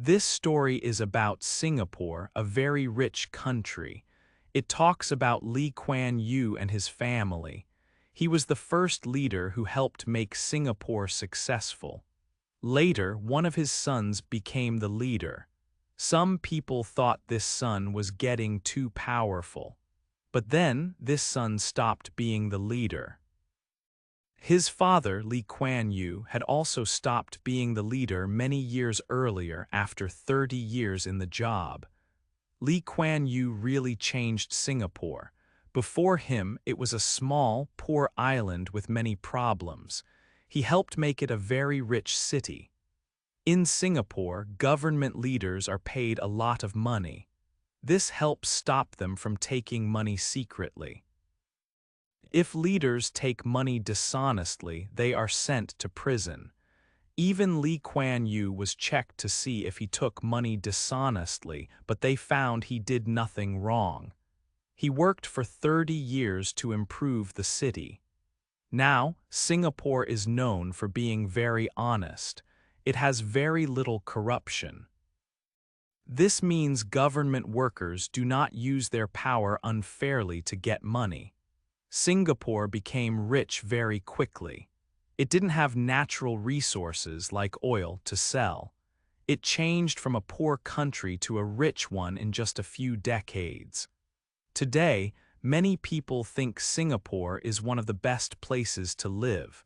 This story is about Singapore, a very rich country. It talks about Lee Kuan Yew and his family. He was the first leader who helped make Singapore successful. Later, one of his sons became the leader. Some people thought this son was getting too powerful. But then, this son stopped being the leader. His father, Lee Kuan Yew, had also stopped being the leader many years earlier after 30 years in the job. Lee Kuan Yew really changed Singapore. Before him, it was a small, poor island with many problems. He helped make it a very rich city. In Singapore, government leaders are paid a lot of money. This helps stop them from taking money secretly. If leaders take money dishonestly, they are sent to prison. Even Lee Kuan Yew was checked to see if he took money dishonestly, but they found he did nothing wrong. He worked for 30 years to improve the city. Now, Singapore is known for being very honest. It has very little corruption. This means government workers do not use their power unfairly to get money. Singapore became rich very quickly. It didn't have natural resources like oil to sell. It changed from a poor country to a rich one in just a few decades. Today, many people think Singapore is one of the best places to live.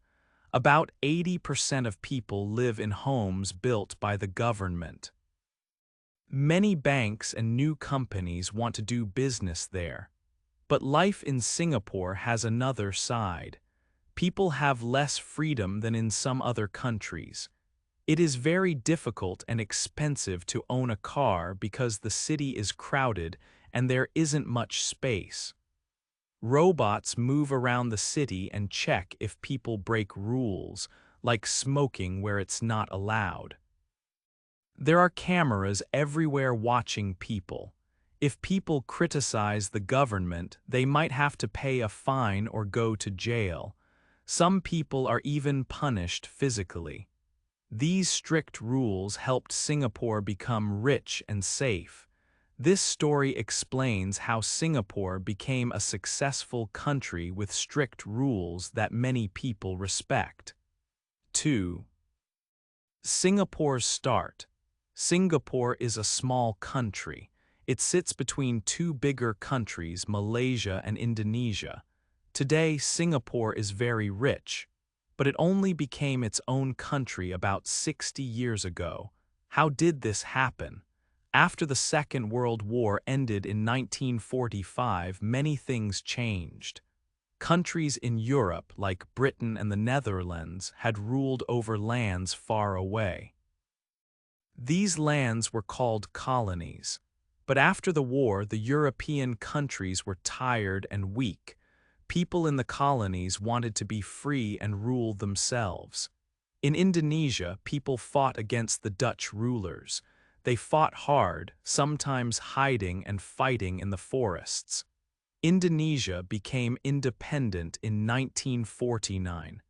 About 80% of people live in homes built by the government. Many banks and new companies want to do business there. But life in Singapore has another side. People have less freedom than in some other countries. It is very difficult and expensive to own a car because the city is crowded and there isn't much space. Robots move around the city and check if people break rules, like smoking where it's not allowed. There are cameras everywhere watching people. If people criticize the government, they might have to pay a fine or go to jail. Some people are even punished physically. These strict rules helped Singapore become rich and safe. This story explains how Singapore became a successful country with strict rules that many people respect. 2. Singapore's start. Singapore is a small country. It sits between two bigger countries, Malaysia and Indonesia. Today, Singapore is very rich, but it only became its own country about 60 years ago. How did this happen? After the Second World War ended in 1945, many things changed. Countries in Europe, like Britain and the Netherlands, had ruled over lands far away. These lands were called colonies. But after the war, the European countries were tired and weak. People in the colonies wanted to be free and rule themselves. In Indonesia, people fought against the Dutch rulers. They fought hard, sometimes hiding and fighting in the forests. Indonesia became independent in 1949.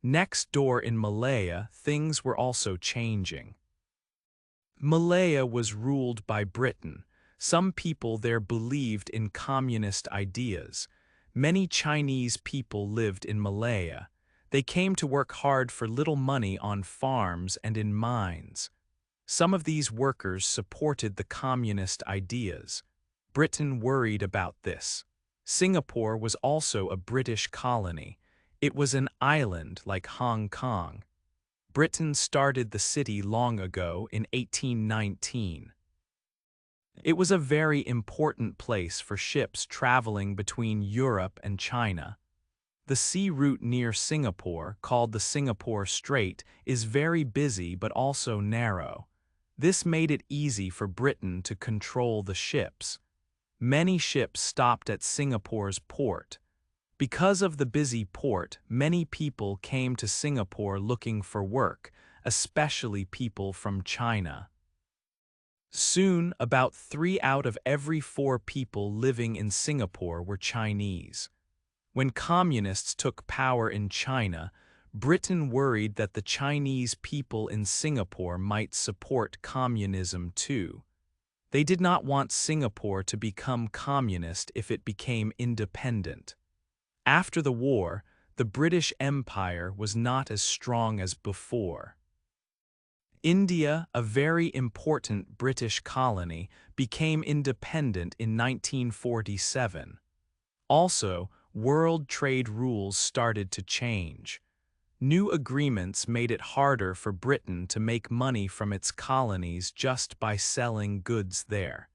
Next door in Malaya, things were also changing. Malaya was ruled by Britain. Some people there believed in communist ideas. Many Chinese people lived in Malaya. They came to work hard for little money on farms and in mines. Some of these workers supported the communist ideas. Britain worried about this. Singapore was also a British colony. It was an island like Hong Kong. Britain started the city long ago in 1819. It was a very important place for ships traveling between Europe and China. The sea route near Singapore, called the Singapore Strait, is very busy but also narrow. This made it easy for Britain to control the ships. Many ships stopped at Singapore's port. Because of the busy port, many people came to Singapore looking for work, especially people from China. Soon, about 3 out of every 4 people living in Singapore were Chinese. When communists took power in China, Britain worried that the Chinese people in Singapore might support communism too. They did not want Singapore to become communist if it became independent. After the war, the British Empire was not as strong as before. India, a very important British colony, became independent in 1947. Also, world trade rules started to change. New agreements made it harder for Britain to make money from its colonies just by selling goods there.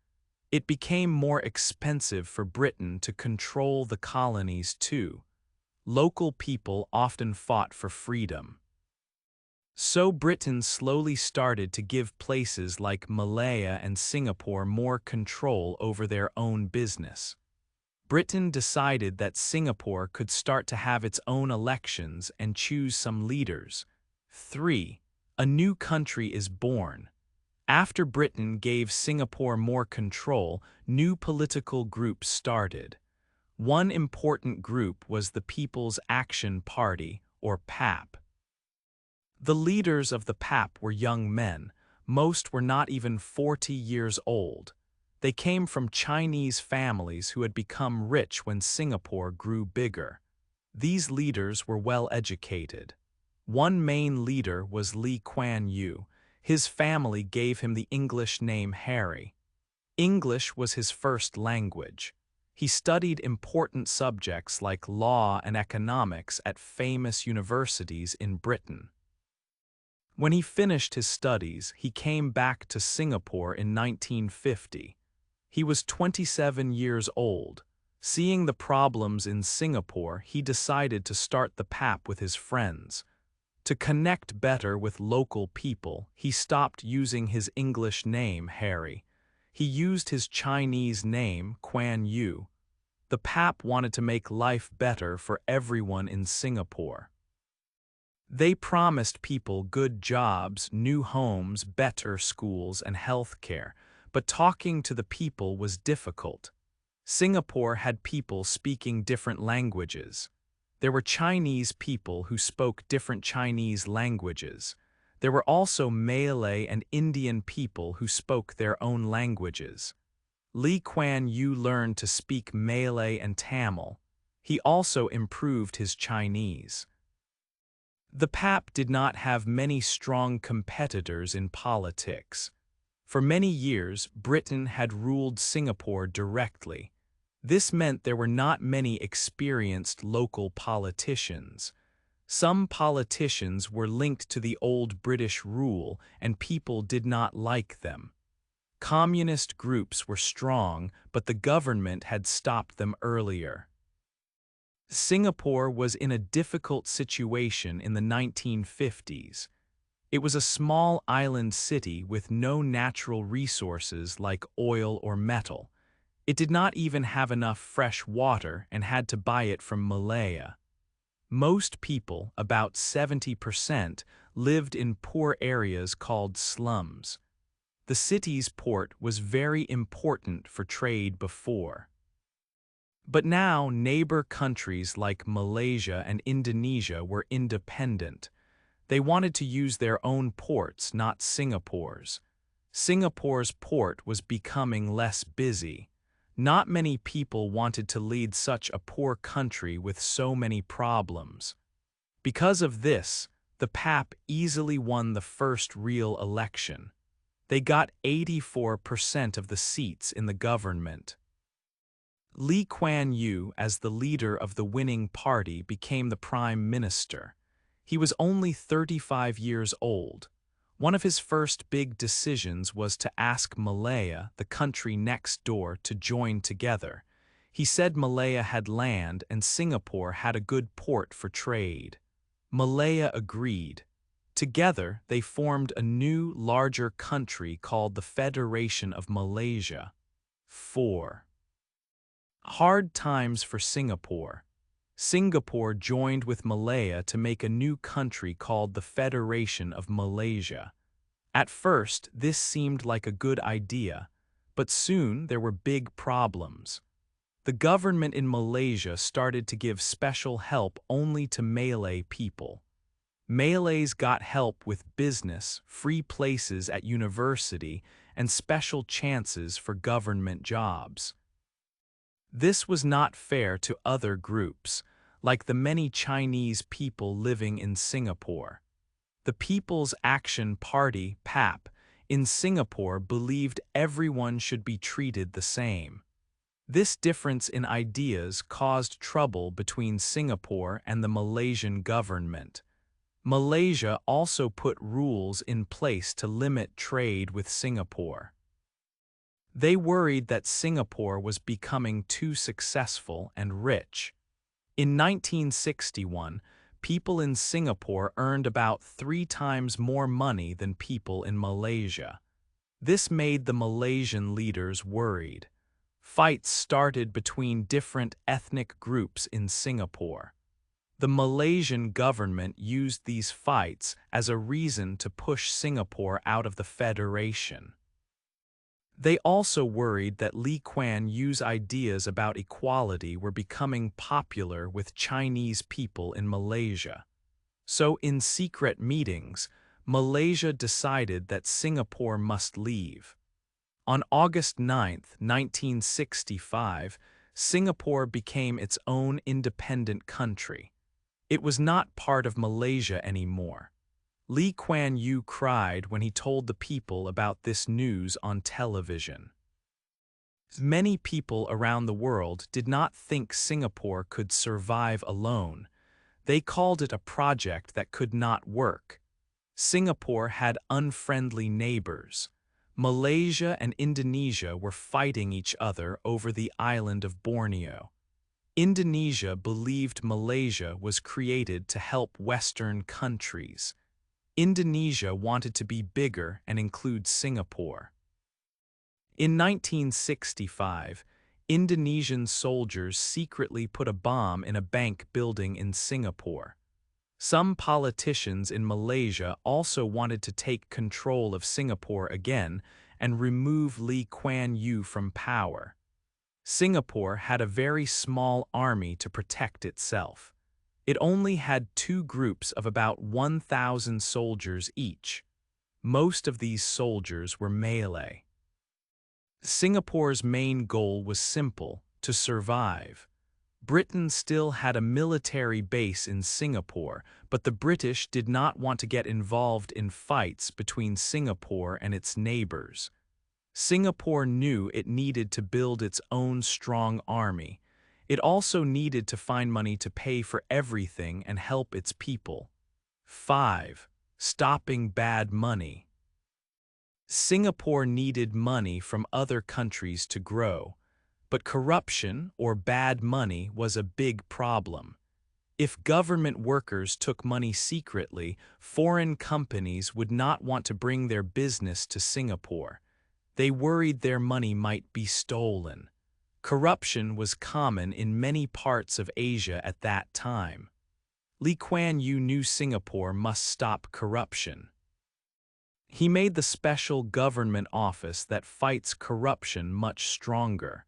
It became more expensive for Britain to control the colonies too. Local people often fought for freedom. So Britain slowly started to give places like Malaya and Singapore more control over their own business. Britain decided that Singapore could start to have its own elections and choose some leaders. 3. A new country is born. After Britain gave Singapore more control, new political groups started. One important group was the People's Action Party, or PAP. The leaders of the PAP were young men. Most were not even 40 years old. They came from Chinese families who had become rich when Singapore grew bigger. These leaders were well educated. One main leader was Lee Kuan Yew. His family gave him the English name Harry. English was his first language. He studied important subjects like law and economics at famous universities in Britain. When he finished his studies, he came back to Singapore in 1950. He was 27 years old. Seeing the problems in Singapore, he decided to start the PAP with his friends. To connect better with local people, he stopped using his English name, Harry. He used his Chinese name, Kuan Yew. The PAP wanted to make life better for everyone in Singapore. They promised people good jobs, new homes, better schools, and health care, but talking to the people was difficult. Singapore had people speaking different languages. There were Chinese people who spoke different Chinese languages. There were also Malay and Indian people who spoke their own languages. Lee Kuan Yew learned to speak Malay and Tamil. He also improved his Chinese. The PAP did not have many strong competitors in politics. For many years, Britain had ruled Singapore directly. This meant there were not many experienced local politicians. Some politicians were linked to the old British rule, and people did not like them. Communist groups were strong, but the government had stopped them earlier. Singapore was in a difficult situation in the 1950s. It was a small island city with no natural resources like oil or metal. It did not even have enough fresh water and had to buy it from Malaya. Most people, about 70%, lived in poor areas called slums. The city's port was very important for trade before. But now neighbor countries like Malaysia and Indonesia were independent. They wanted to use their own ports, not Singapore's. Singapore's port was becoming less busy. Not many people wanted to lead such a poor country with so many problems. Because of this, the PAP easily won the first real election. They got 84% of the seats in the government. Lee Kuan Yew, as the leader of the winning party, became the prime minister. He was only 35 years old. One of his first big decisions was to ask Malaya, the country next door, to join together. He said Malaya had land and Singapore had a good port for trade. Malaya agreed. Together, they formed a new, larger country called the Federation of Malaysia. 4. Hard times for Singapore. Singapore joined with Malaya to make a new country called the Federation of Malaysia. At first, this seemed like a good idea, but soon there were big problems. The government in Malaysia started to give special help only to Malay people. Malays got help with business, free places at university, and special chances for government jobs. This was not fair to other groups, like the many Chinese people living in Singapore. The People's Action Party, PAP, in Singapore believed everyone should be treated the same. This difference in ideas caused trouble between Singapore and the Malaysian government. Malaysia also put rules in place to limit trade with Singapore. They worried that Singapore was becoming too successful and rich. In 1961, people in Singapore earned about 3 times more money than people in Malaysia. This made the Malaysian leaders worried. Fights started between different ethnic groups in Singapore. The Malaysian government used these fights as a reason to push Singapore out of the Federation. They also worried that Lee Kuan Yew's ideas about equality were becoming popular with Chinese people in Malaysia. So in secret meetings, Malaysia decided that Singapore must leave. On August 9, 1965, Singapore became its own independent country. It was not part of Malaysia anymore. Lee Kuan Yew cried when he told the people about this news on television. Many people around the world did not think Singapore could survive alone. They called it a project that could not work. Singapore had unfriendly neighbors. Malaysia and Indonesia were fighting each other over the island of Borneo. Indonesia believed Malaysia was created to help Western countries. Indonesia wanted to be bigger and include Singapore. In 1965, Indonesian soldiers secretly put a bomb in a bank building in Singapore. Some politicians in Malaysia also wanted to take control of Singapore again and remove Lee Kuan Yew from power. Singapore had a very small army to protect itself. It only had 2 groups of about 1,000 soldiers each. Most of these soldiers were Malay. Singapore's main goal was simple: to survive. Britain still had a military base in Singapore, but the British did not want to get involved in fights between Singapore and its neighbors. Singapore knew it needed to build its own strong army. It also needed to find money to pay for everything and help its people. 5. Stopping bad money. Singapore needed money from other countries to grow, but corruption or bad money was a big problem. If government workers took money secretly, foreign companies would not want to bring their business to Singapore. They worried their money might be stolen. Corruption was common in many parts of Asia at that time. Lee Kuan Yew knew Singapore must stop corruption. He made the special government office that fights corruption much stronger.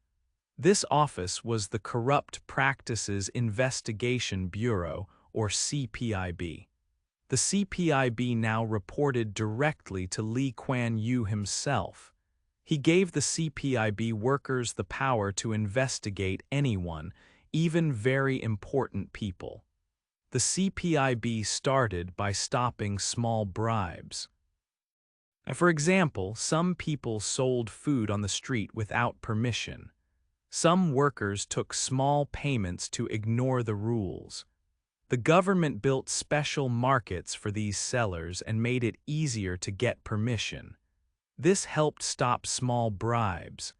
This office was the Corrupt Practices Investigation Bureau, or CPIB. The CPIB now reported directly to Lee Kuan Yew himself. He gave the CPIB workers the power to investigate anyone, even very important people. The CPIB started by stopping small bribes. For example, some people sold food on the street without permission. Some workers took small payments to ignore the rules. The government built special markets for these sellers and made it easier to get permission. This helped stop small bribes.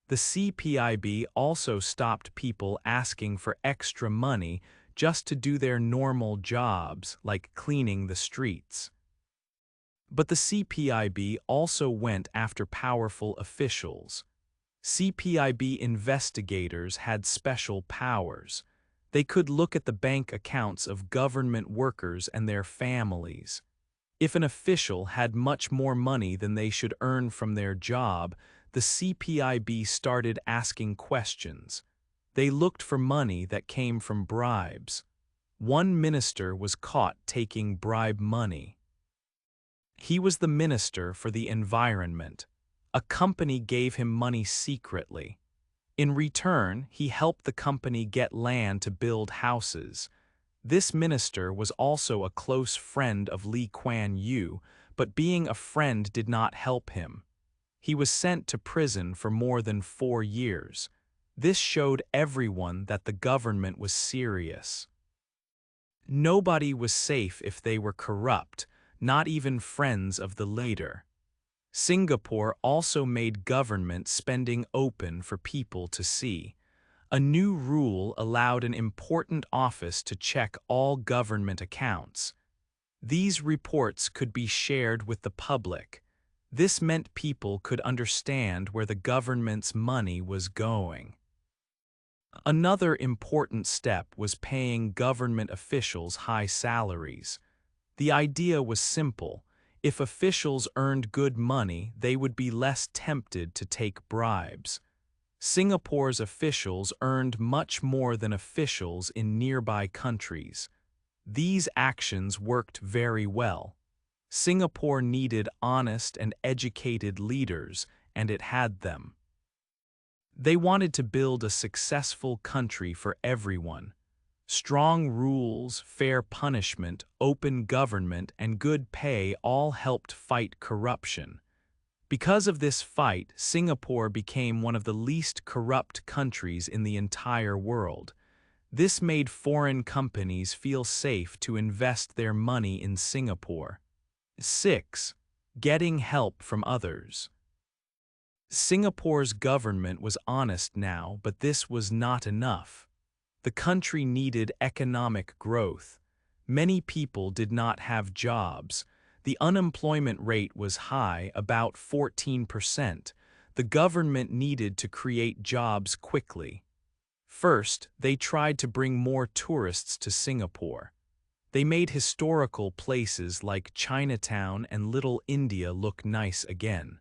The CPIB also stopped people asking for extra money just to do their normal jobs, like cleaning the streets. But the CPIB also went after powerful officials. CPIB investigators had special powers. They could look at the bank accounts of government workers and their families. If an official had much more money than they should earn from their job, the CPIB started asking questions. They looked for money that came from bribes. one minister was caught taking bribe money. He was the Minister for the Environment. A company gave him money secretly. In return, he helped the company get land to build houses. This minister was also a close friend of Lee Kuan Yew, but being a friend did not help him. He was sent to prison for more than 4 years. This showed everyone that the government was serious. Nobody was safe if they were corrupt, not even friends of the leader. Singapore also made government spending open for people to see. A new rule allowed an important office to check all government accounts. These reports could be shared with the public. This meant people could understand where the government's money was going. Another important step was paying government officials high salaries. The idea was simple. If officials earned good money, they would be less tempted to take bribes. Singapore's officials earned much more than officials in nearby countries. These actions worked very well. Singapore needed honest and educated leaders, and it had them. They wanted to build a successful country for everyone. Strong rules, fair punishment, open government, and good pay all helped fight corruption. Because of this fight, Singapore became one of the least corrupt countries in the entire world. This made foreign companies feel safe to invest their money in Singapore. 6. Getting help from others. Singapore's government was honest now, but this was not enough. The country needed economic growth. Many people did not have jobs. The unemployment rate was high, about 14%. The government needed to create jobs quickly. First, they tried to bring more tourists to Singapore. They made historical places like Chinatown and Little India look nice again.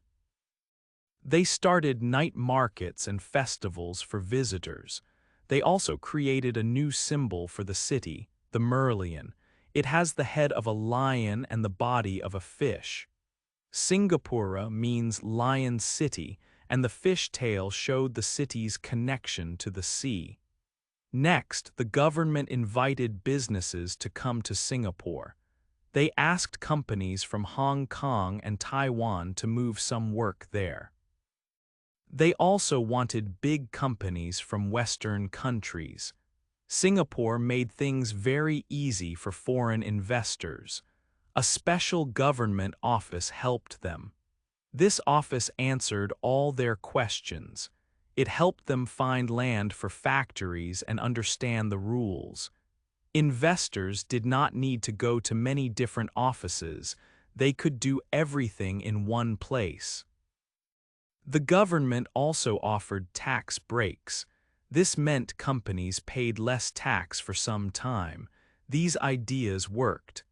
They started night markets and festivals for visitors. They also created a new symbol for the city, the Merlion. It has the head of a lion and the body of a fish. Singapura means Lion City, and the fish tail showed the city's connection to the sea. Next, the government invited businesses to come to Singapore. They asked companies from Hong Kong and Taiwan to move some work there. They also wanted big companies from Western countries. Singapore made things very easy for foreign investors. A special government office helped them. This office answered all their questions. It helped them find land for factories and understand the rules. Investors did not need to go to many different offices. They could do everything in one place. The government also offered tax breaks. This meant companies paid less tax for some time. These ideas worked.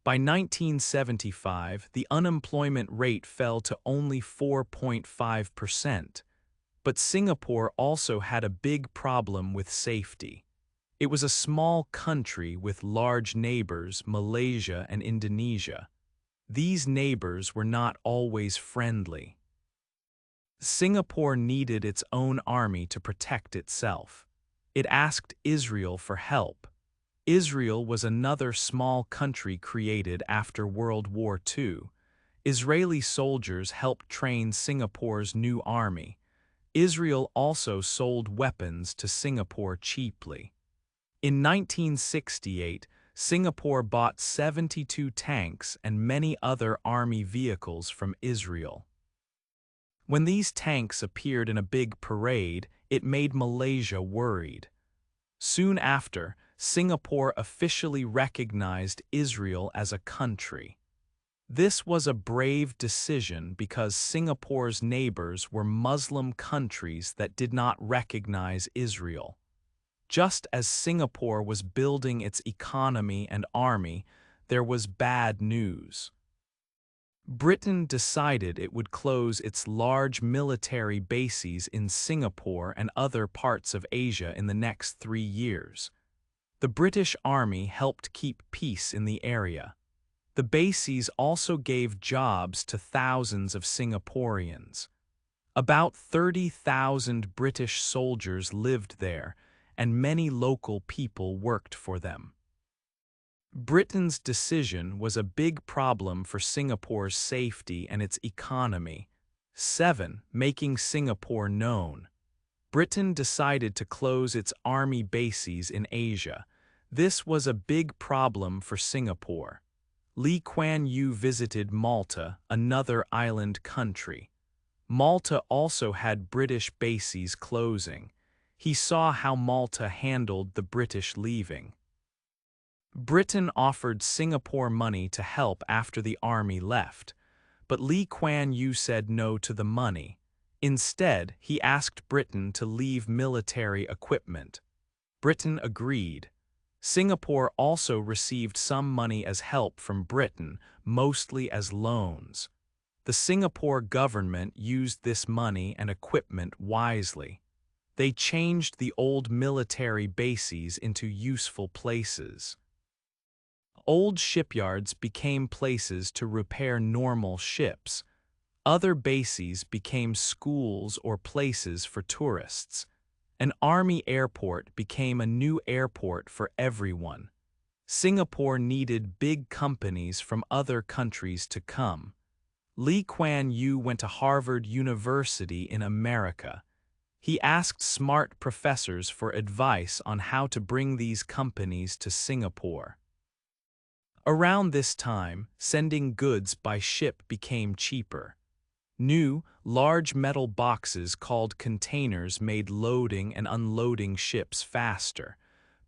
By 1975, the unemployment rate fell to only 4.5%. But Singapore also had a big problem with safety. It was a small country with large neighbors, Malaysia and Indonesia. These neighbors were not always friendly. Singapore needed its own army to protect itself. It asked Israel for help. Israel was another small country created after World War II. Israeli soldiers helped train Singapore's new army. Israel also sold weapons to Singapore cheaply. In 1968, Singapore bought 72 tanks and many other army vehicles from Israel. When these tanks appeared in a big parade, it made Malaysia worried. Soon after, Singapore officially recognized Israel as a country. This was a brave decision because Singapore's neighbors were Muslim countries that did not recognize Israel. Just as Singapore was building its economy and army, there was bad news. Britain decided it would close its large military bases in Singapore and other parts of Asia in the next 3 years. The British Army helped keep peace in the area. The bases also gave jobs to thousands of Singaporeans. About 30,000 British soldiers lived there, and many local people worked for them. Britain's decision was a big problem for Singapore's safety and its economy. 7. Making Singapore known. Britain decided to close its army bases in Asia. This was a big problem for Singapore. Lee Kuan Yew visited Malta, another island country. Malta also had British bases closing. He saw how Malta handled the British leaving. Britain offered Singapore money to help after the army left, but Lee Kuan Yew said no to the money. Instead, he asked Britain to leave military equipment. Britain agreed. Singapore also received some money as help from Britain, mostly as loans. The Singapore government used this money and equipment wisely. They changed the old military bases into useful places. Old shipyards became places to repair normal ships. Other bases became schools or places for tourists. An army airport became a new airport for everyone. Singapore needed big companies from other countries to come. Lee Kuan Yew went to Harvard University in America. He asked smart professors for advice on how to bring these companies to Singapore. Around this time, sending goods by ship became cheaper. New, large metal boxes called containers made loading and unloading ships faster.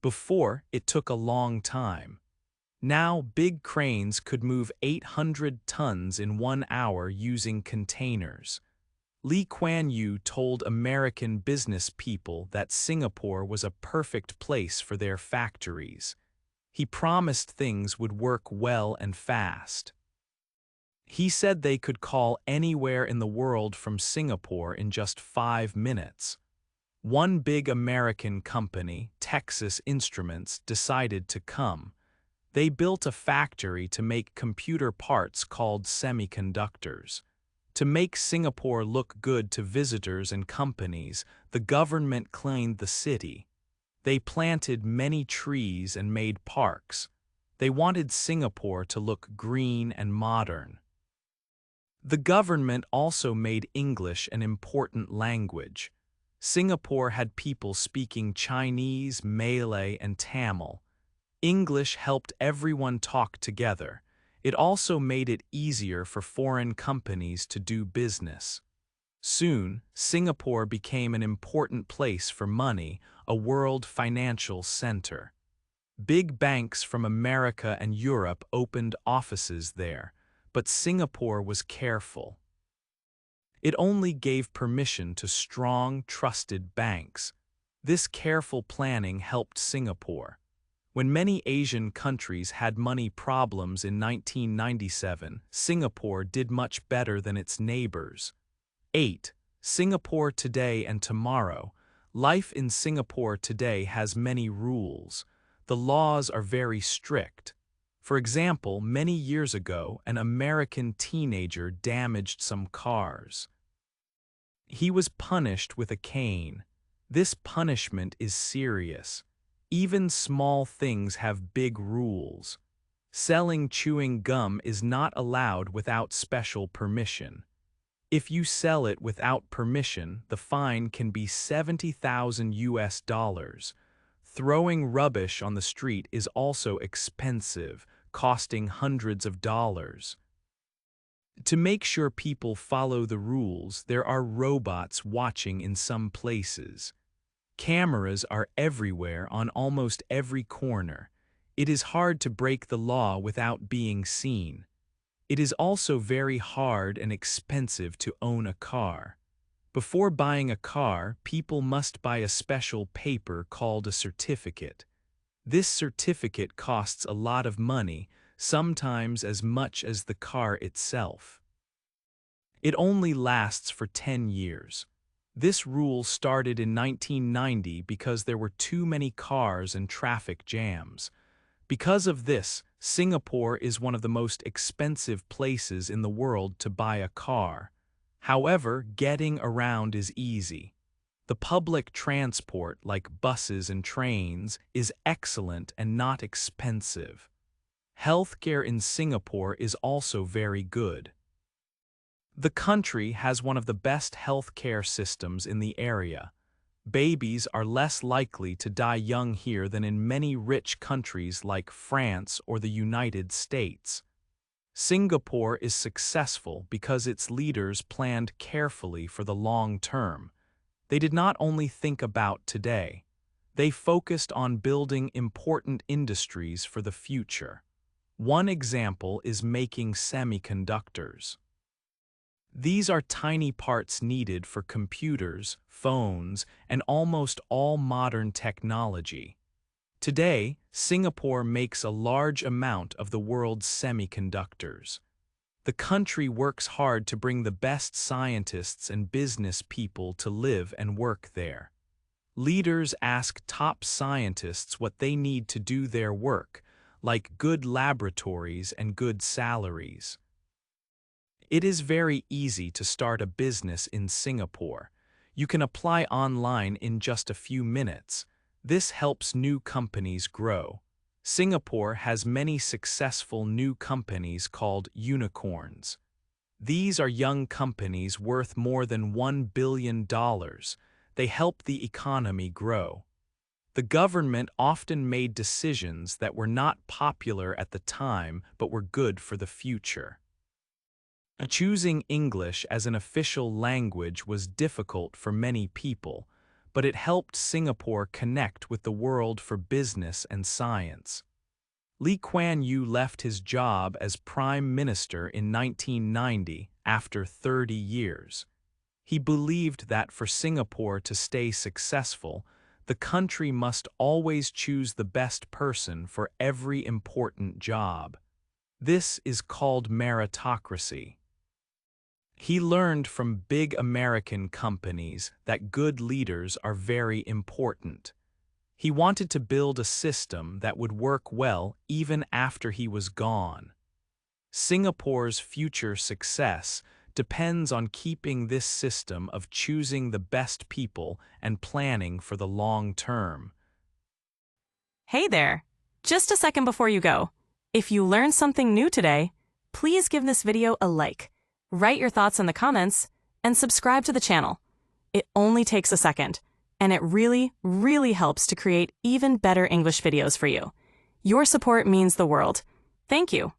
Before, it took a long time. Now, big cranes could move 800 tons in 1 hour using containers. Lee Kuan Yew told American business people that Singapore was a perfect place for their factories. He promised things would work well and fast. He said they could call anywhere in the world from Singapore in just 5 minutes. One big American company, Texas Instruments, decided to come. They built a factory to make computer parts called semiconductors. To make Singapore look good to visitors and companies, the government cleaned the city. They planted many trees and made parks. They wanted Singapore to look green and modern. The government also made English an important language. Singapore had people speaking Chinese, Malay, and Tamil. English helped everyone talk together. It also made it easier for foreign companies to do business. Soon, Singapore became an important place for money, a world financial center. Big banks from America and Europe opened offices there, but Singapore was careful. It only gave permission to strong, trusted banks. This careful planning helped Singapore. When many Asian countries had money problems in 1997, Singapore did much better than its neighbors. 8. Singapore today and tomorrow. Life in Singapore today has many rules. The laws are very strict. For example, many years ago, an American teenager damaged some cars. He was punished with a cane. This punishment is serious. Even small things have big rules. Selling chewing gum is not allowed without special permission. If you sell it without permission, the fine can be $70,000. Throwing rubbish on the street is also expensive, costing hundreds of dollars. To make sure people follow the rules, there are robots watching in some places. Cameras are everywhere on almost every corner. It is hard to break the law without being seen. It is also very hard and expensive to own a car. Before buying a car, people must buy a special paper called a certificate. This certificate costs a lot of money, sometimes as much as the car itself. It only lasts for 10 years. This rule started in 1990 because there were too many cars and traffic jams. Because of this, Singapore is one of the most expensive places in the world to buy a car. However, getting around is easy. The public transport, like buses and trains, is excellent and not expensive. Healthcare in Singapore is also very good. The country has one of the best healthcare systems in the area. Babies are less likely to die young here than in many rich countries like France or the United States. Singapore is successful because its leaders planned carefully for the long term. They did not only think about today. They focused on building important industries for the future. One example is making semiconductors. These are tiny parts needed for computers, phones, and almost all modern technology. Today, Singapore makes a large amount of the world's semiconductors. The country works hard to bring the best scientists and business people to live and work there. Leaders ask top scientists what they need to do their work, like good laboratories and good salaries. It is very easy to start a business in Singapore. You can apply online in just a few minutes. This helps new companies grow. Singapore has many successful new companies called unicorns. These are young companies worth more than $1 billion. They help the economy grow. The government often made decisions that were not popular at the time but were good for the future. Choosing English as an official language was difficult for many people, but it helped Singapore connect with the world for business and science. Lee Kuan Yew left his job as Prime Minister in 1990 after 30 years. He believed that for Singapore to stay successful, the country must always choose the best person for every important job. This is called meritocracy. He learned from big American companies that good leaders are very important. He wanted to build a system that would work well even after he was gone. Singapore's future success depends on keeping this system of choosing the best people and planning for the long term. Hey there! Just a second before you go. If you learned something new today, please give this video a like. Write your thoughts in the comments, and subscribe to the channel. It only takes a second, and it really, really helps to create even better English videos for you. Your support means the world. Thank you.